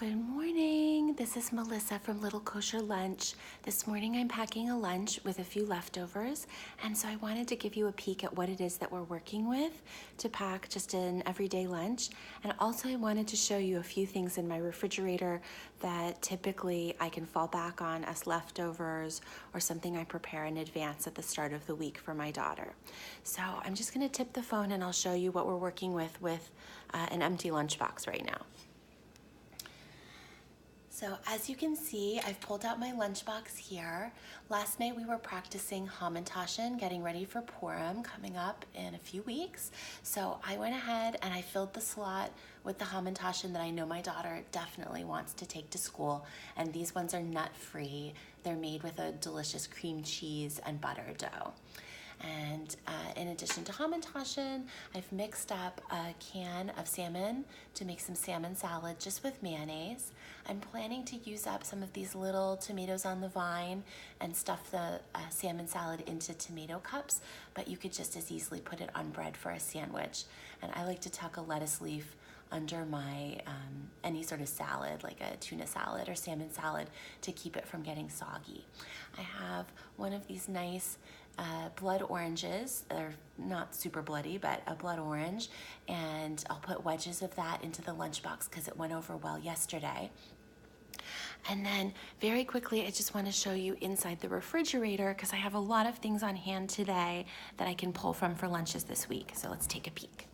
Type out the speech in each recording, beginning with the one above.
Good morning. This is Melissa from Little Kosher Lunch. This morning I'm packing a lunch with a few leftovers, and so I wanted to give you a peek at what it is that we're working with to pack just an everyday lunch. And also I wanted to show you a few things in my refrigerator that typically I can fall back on as leftovers or something I prepare in advance at the start of the week for my daughter. So I'm just going to tip the phone and I'll show you what we're working with an empty lunchbox right now. So as you can see, I've pulled out my lunchbox here. Last night we were practicing hamentaschen, getting ready for Purim, coming up in a few weeks. So I went ahead and I filled the slot with the hamentaschen that I know my daughter definitely wants to take to school. And these ones are nut-free. They're made with a delicious cream cheese and butter dough. And in addition to hamentaschen, I've mixed up a can of salmon to make some salmon salad just with mayonnaise. I'm planning to use up some of these little tomatoes on the vine and stuff the salmon salad into tomato cups, but you could just as easily put it on bread for a sandwich. And I like to tuck a lettuce leaf under my any sort of salad, like a tuna salad or salmon salad, to keep it from getting soggy. I have one of these nice blood oranges. They're not super bloody, but a blood orange, and I'll put wedges of that into the lunchbox because it went over well yesterday. And then very quickly, I just want to show you inside the refrigerator because I have a lot of things on hand today that I can pull from for lunches this week. So let's take a peek.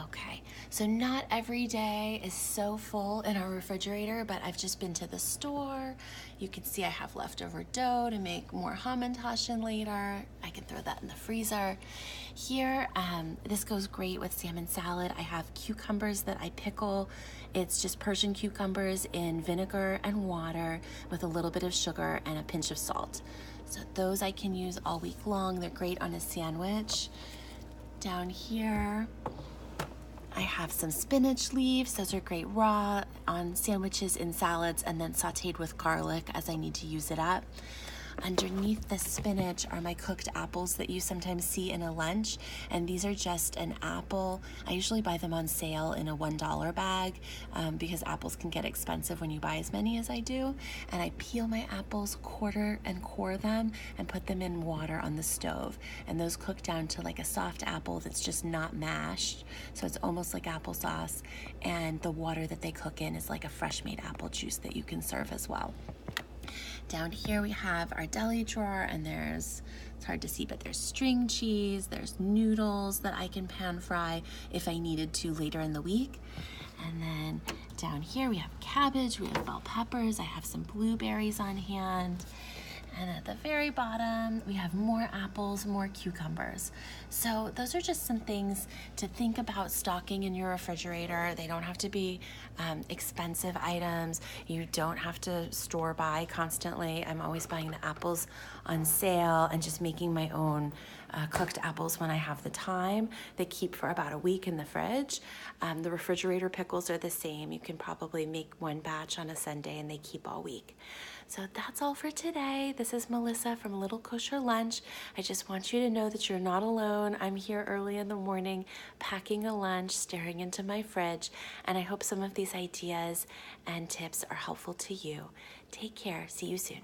Okay, so not every day is so full in our refrigerator, but I've just been to the store. You can see I have leftover dough to make more hamentaschen later. I can throw that in the freezer. Here, this goes great with salmon salad. I have cucumbers that I pickle. It's just Persian cucumbers in vinegar and water with a little bit of sugar and a pinch of salt. So those I can use all week long. They're great on a sandwich. Down here, I have some spinach leaves. Those are great raw on sandwiches, in salads, and then sauteed with garlic as I need to use it up. Underneath the spinach are my cooked apples that you sometimes see in a lunch, and these are just an apple. I usually buy them on sale in a $1 bag because apples can get expensive when you buy as many as I do. And I peel my apples, quarter and core them, and put them in water on the stove. And those cook down to like a soft apple that's just not mashed, so it's almost like applesauce. And the water that they cook in is like a fresh made apple juice that you can serve as well. Down here we have our deli drawer, and it's hard to see, but there's string cheese, there's noodles that I can pan fry if I needed to later in the week. And then down here we have cabbage, we have bell peppers, I have some blueberries on hand. And at the very bottom, we have more apples, more cucumbers. So those are just some things to think about stocking in your refrigerator. They don't have to be expensive items. You don't have to store buy constantly. I'm always buying the apples on sale and just making my own cooked apples when I have the time. They keep for about a week in the fridge. The refrigerator pickles are the same. You can probably make one batch on a Sunday and they keep all week. So that's all for today. This is Melissa from Little Kosher Lunch. I just want you to know that you're not alone. I'm here early in the morning packing a lunch, staring into my fridge, and I hope some of these ideas and tips are helpful to you. Take care. See you soon.